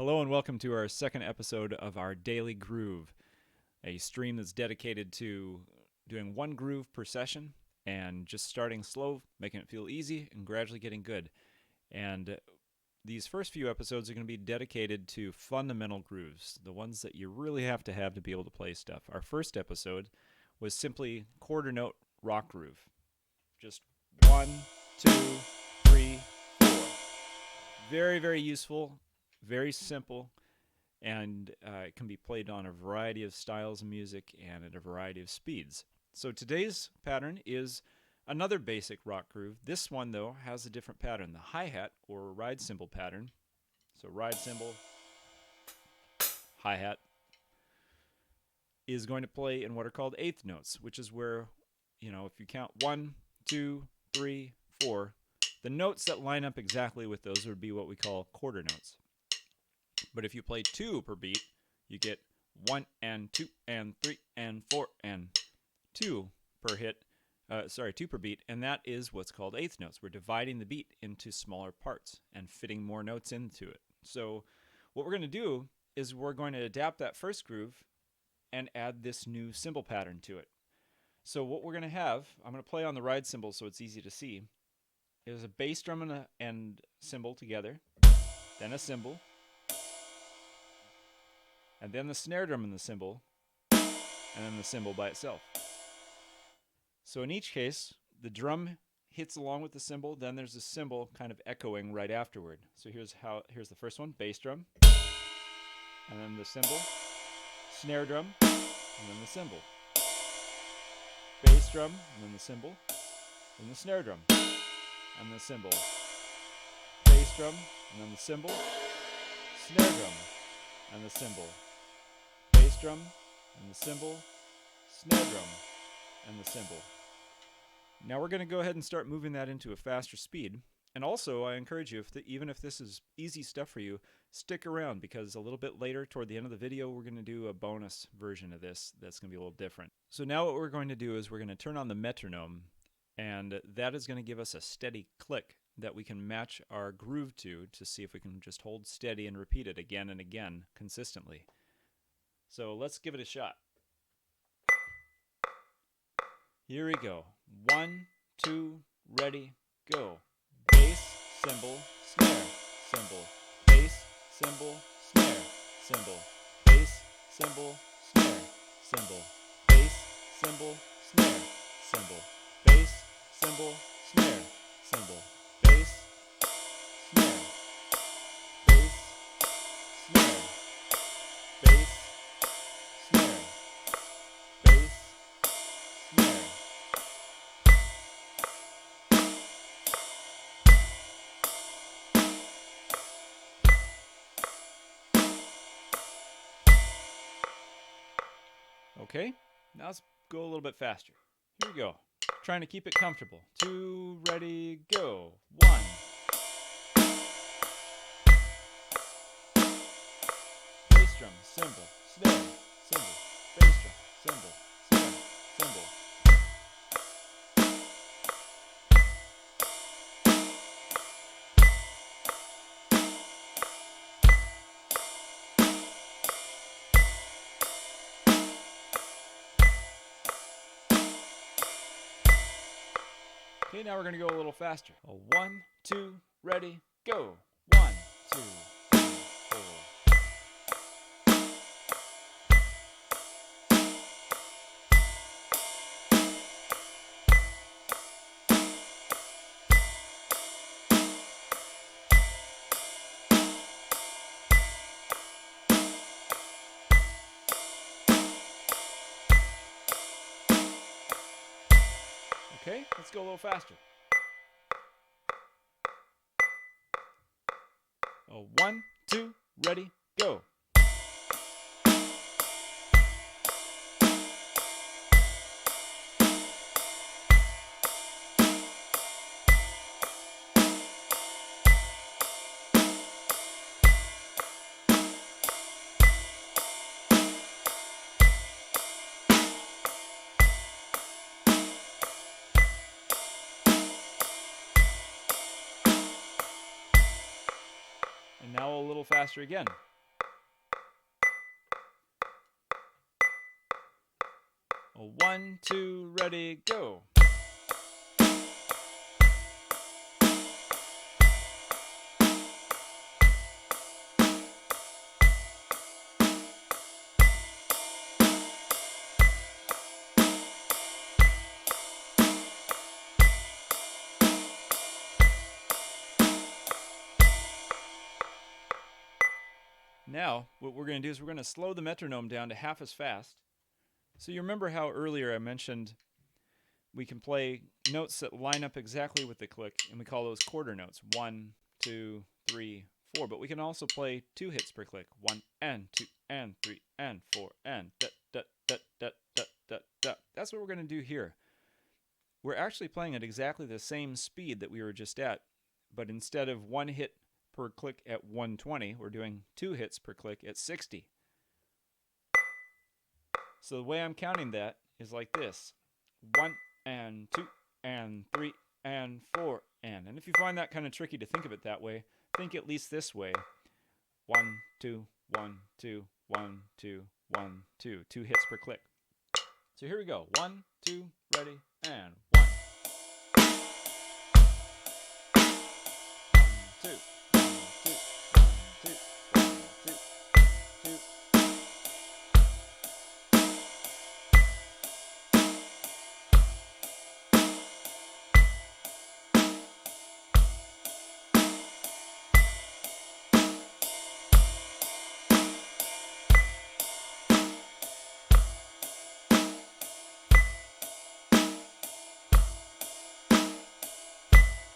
Hello and welcome to our second episode of our Daily Groove, a stream that's dedicated to doing one groove per session and just starting slow, making it feel easy, and gradually getting good. And these first few episodes are going to be dedicated to fundamental grooves, the ones that you really have to be able to play stuff. Our first episode was simply quarter note rock groove. Just 1, 2, 3, 4. Very, very useful. Very simple, and it can be played on a variety of styles of music and at a variety of speeds. So today's pattern is another basic rock groove. This one, though, has a different pattern. The hi-hat, or ride cymbal pattern. So ride cymbal, hi-hat, is going to play in what are called eighth notes, which is where, if you count 1, 2, 3, 4, the notes that line up exactly with those would be what we call quarter notes. But if you play 2 per beat, you get 1 and 2 and 3 and 4 and 2 per hit. 2 per beat, and that is what's called eighth notes. We're dividing the beat into smaller parts and fitting more notes into it. So what we're going to do is we're going to adapt that first groove and add this new cymbal pattern to it. So what we're going to have, I'm going to play on the ride cymbal so it's easy to see, is a bass drum and cymbal together, then a cymbal, and then the snare drum and the cymbal, and then the cymbal by itself. So in each case, the drum hits along with the cymbal, then there's a cymbal kind of echoing right afterward. So here's the first one, bass drum, and then the cymbal, snare drum, and then the cymbal. Bass drum, and then the cymbal, then the snare drum, and the cymbal. Bass drum, and then the cymbal, snare drum, and the cymbal. Bass drum, and the cymbal, snare drum, and the cymbal. Now we're going to go ahead and start moving that into a faster speed. And also, I encourage you, even if this is easy stuff for you, stick around, because a little bit later, toward the end of the video, we're going to do a bonus version of this that's going to be a little different. So now what we're going to do is we're going to turn on the metronome, and that is going to give us a steady click that we can match our groove to see if we can just hold steady and repeat it again and again consistently. So let's give it a shot. Here we go. 1, 2, ready, go. Bass, cymbal, snare, cymbal. Bass, cymbal, snare, cymbal. Bass, cymbal, snare, cymbal. Bass, cymbal, snare, cymbal. Bass, cymbal, snare, cymbal. Bass, snare, bass, snare, bass, snare, bass, snare. Okay, now let's go a little bit faster. Here we go. Trying to keep it comfortable. 2, ready, go. 1. Bass drum, cymbal, snare, cymbal. Bass drum, cymbal, snare, cymbal. Okay, now we're going to go a little faster. 1, 2, ready, go. 1, 2, 3, 4. Okay, let's go a little faster. 1, 2, ready, go. And now a little faster again. 1, 2, ready, go. Now, what we're going to do is we're going to slow the metronome down to half as fast. So you remember how earlier I mentioned we can play notes that line up exactly with the click, and we call those quarter notes. 1, 2, 3, 4. But we can also play 2 hits per click. 1 and 2 and 3 and 4 and da da da da da da da. That's what we're going to do here. We're actually playing at exactly the same speed that we were just at, but instead of 1 hit per click at 120, we're doing 2 hits per click at 60. So the way I'm counting that is like this. 1 and 2 and 3 and 4 and. And if you find that kind of tricky to think of it that way, think at least this way. 1, 2, 1, 2, 1, 2, 1, 2. 2 hits per click. So here we go. 1, 2, ready, and 1. 1, 2.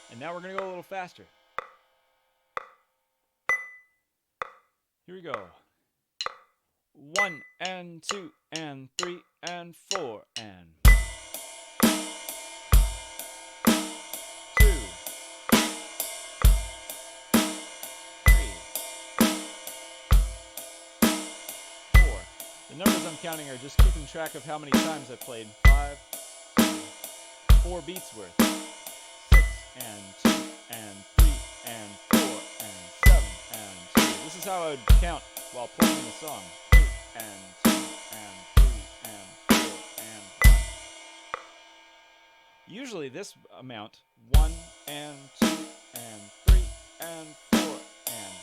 And now we're going to go a little faster. Here we go. 1 and 2 and 3 and 4 and 2, 3, 4. The numbers I'm counting are just keeping track of how many times I've played. 5, 4 beats worth. 6 and 2 and 3 and 4 and 7 and 2. This is how I would count while playing the song. 8 and 2 and 3 and 4 and 1. Usually this amount, 1 and 2 and 3 and 4 and,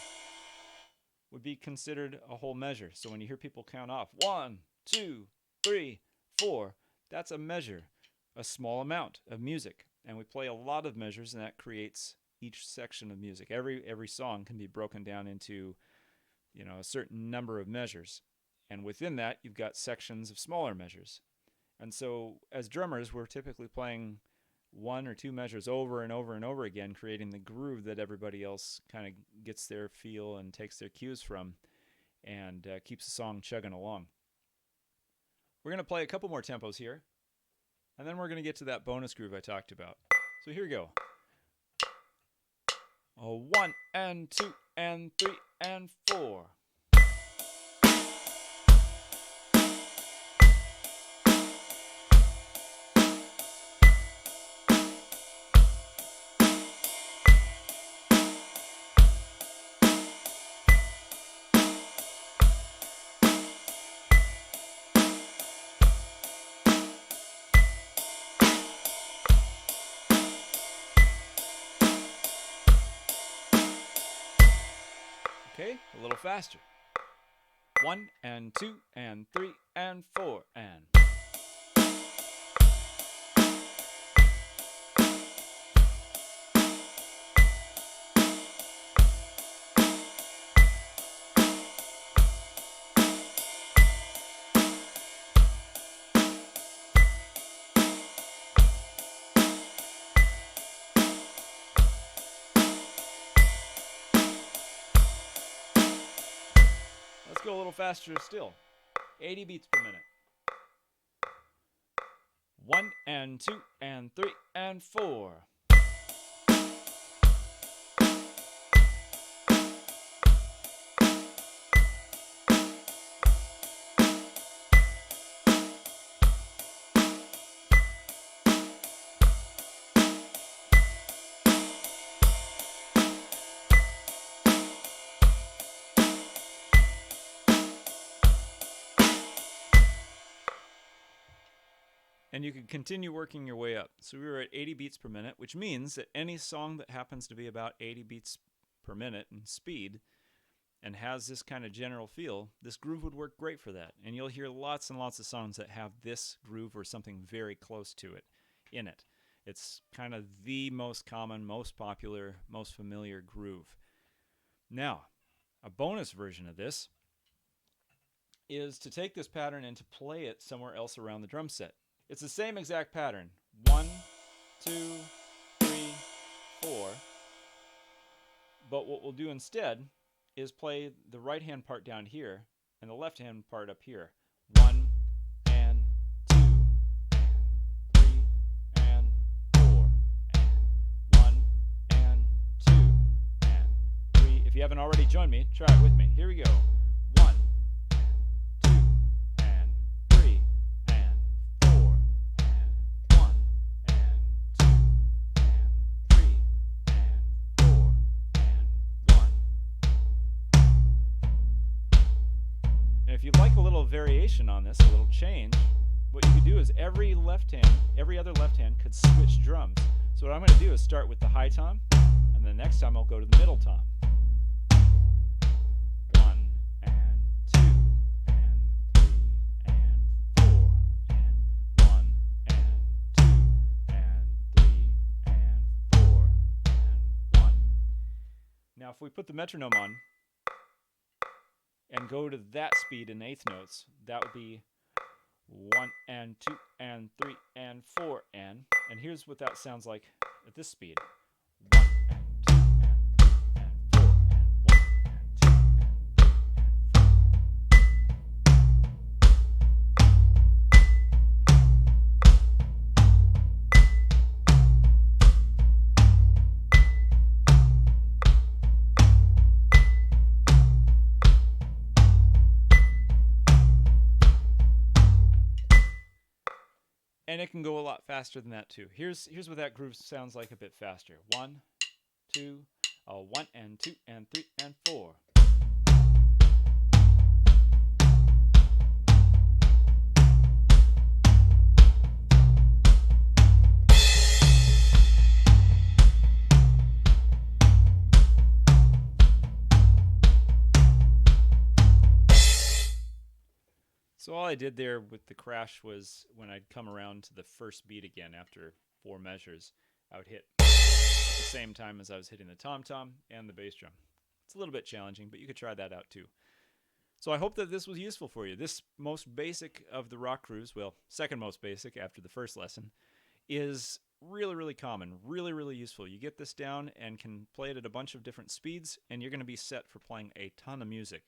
would be considered a whole measure. So when you hear people count off 1, 2, 3, 4, that's a measure, a small amount of music. And we play a lot of measures, and that creates each section of music. Every song can be broken down into, a certain number of measures. And within that, you've got sections of smaller measures. And so as drummers, we're typically playing 1 or 2 measures over and over and over again, creating the groove that everybody else kind of gets their feel and takes their cues from, and keeps the song chugging along. We're going to play a couple more tempos here, and then we're going to get to that bonus groove I talked about. So here we go. 1 and 2 and 3 and 4. Okay, a little faster. 1 and 2 and 3 and 4 and. Let's go a little faster still. 80 beats per minute. 1 and 2 and 3 and 4. And you can continue working your way up. So we were at 80 beats per minute, which means that any song that happens to be about 80 beats per minute in speed and has this kind of general feel, this groove would work great for that. And you'll hear lots and lots of songs that have this groove or something very close to it in it. It's kind of the most common, most popular, most familiar groove. Now, a bonus version of this is to take this pattern and to play it somewhere else around the drum set. It's the same exact pattern. 1, 2, 3, 4. But what we'll do instead is play the right hand part down here and the left hand part up here. 1 and 2 and 3 and 4 and 1 and 2 and 3. If you haven't already joined me, try it with me. Here we go. 1 and 2 and 3 and 4 and 1 and 2 and 3 and 4 and 1. And if you'd like a little variation on this, a little change, what you could do is every other left hand could switch drums. So what I'm going to do is start with the high tom, and then next time I'll go to the middle tom. 1 and 2 and 3 and 4 and 1 and 2 and 3 and 4 and 1. Now if we put the metronome on and go to that speed in eighth notes, that would be 1 and 2 and 3 and 4 and here's what that sounds like at this speed. 1 and 2 and 3 and 4 and 1 and 2 and 3 and 4. And it can go a lot faster than that too. Here's what that groove sounds like a bit faster. 1, 2, 1 and 2 and 3 and 4. So all I did there with the crash was when I'd come around to the first beat again after 4 measures, I would hit at the same time as I was hitting the tom-tom and the bass drum. It's a little bit challenging, but you could try that out too. So I hope that this was useful for you. This most basic of the rock grooves, well, second most basic after the first lesson, is really, really common, really, really useful. You get this down and can play it at a bunch of different speeds, and you're going to be set for playing a ton of music.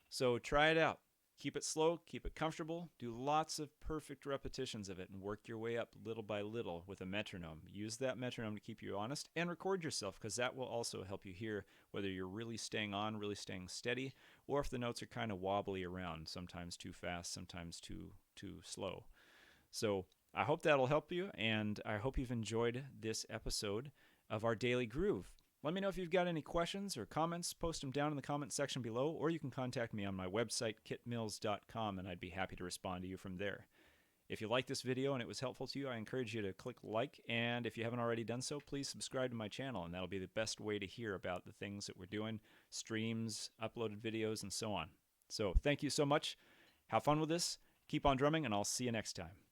So try it out. Keep it slow, keep it comfortable, do lots of perfect repetitions of it, and work your way up little by little with a metronome. Use that metronome to keep you honest, and record yourself, because that will also help you hear whether you're really staying on, really staying steady, or if the notes are kind of wobbly around, sometimes too fast, sometimes too slow. So I hope that'll help you, and I hope you've enjoyed this episode of our Daily Groove. Let me know if you've got any questions or comments. Post them down in the comment section below, or you can contact me on my website, kitmills.com, and I'd be happy to respond to you from there. If you like this video and it was helpful to you, I encourage you to click like, and if you haven't already done so, please subscribe to my channel, and that'll be the best way to hear about the things that we're doing, streams, uploaded videos, and so on. So thank you so much. Have fun with this. Keep on drumming, and I'll see you next time.